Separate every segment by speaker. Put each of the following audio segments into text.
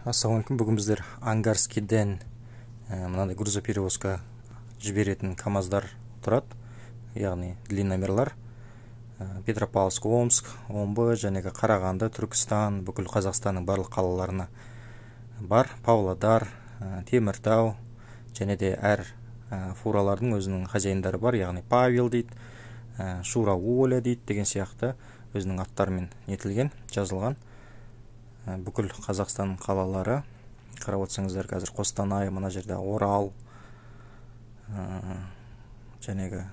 Speaker 1: Ассалаумалейкум. Бүгін біздер Ангарскийден мынандай грузоперевозка жіберетін КамАЗдар тұрады, яғни длинномерлар. Петропавловск, Омск, Омбы, жәнегі Қарағанды, Түркістан, бүкіл Қазақстанның барлық қалаларына бар. Павлодар, Теміртау, және де әр фуралардың өзінің хозяиндары бар, яғни Павел дейді, Шура Оля дейді деген сияқты өзінің аттарымен нетілген, жазылған. Бүкіл Қазақстан қалалары, қарап отырсаңыздар, қазір Қостанай, мына жерде Орал, жәнегі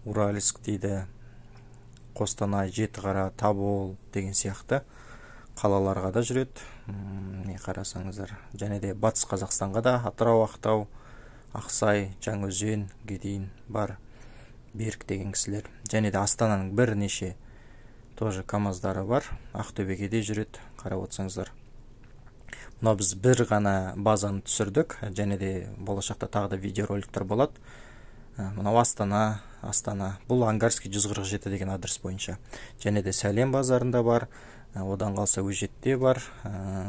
Speaker 1: Уральск дейді, Қостанай, Жетіқара, Тобол деген сияқты қалаларға да жүреді. Не қарасаңыздар, және де Батыс Қазақстанға да Атырау, Ақтау, Ақсай, Жаңаөзенге дейін бар Берік деген кісілер. Және де Астананың бірнеше тоже КамАЗдары бар, Ақтөбеге де жүреді, қарап отырсаңыздар. Мына біз бір ғана базаны түсірдік, және де болашақта тағы да видеороликтер болады. Мынау Астана. Бұл Ангарский 147 деген адрес бойынша. Және де Сәлем базарында бар, одан қалса Өжетте бар,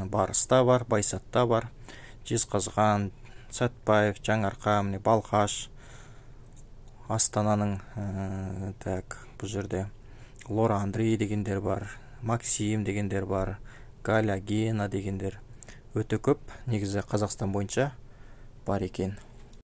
Speaker 1: Барыста бар, Байсатта бар, Жезқазған, Сәтпаев, Жаңарқа, Балқаш, Астананың, бұл жерде Лора Андрей дегендер бар, Максим дегендер бар, Галя, Гена дегендер өте көп. Негізі Қазақстан бойынша бар екен.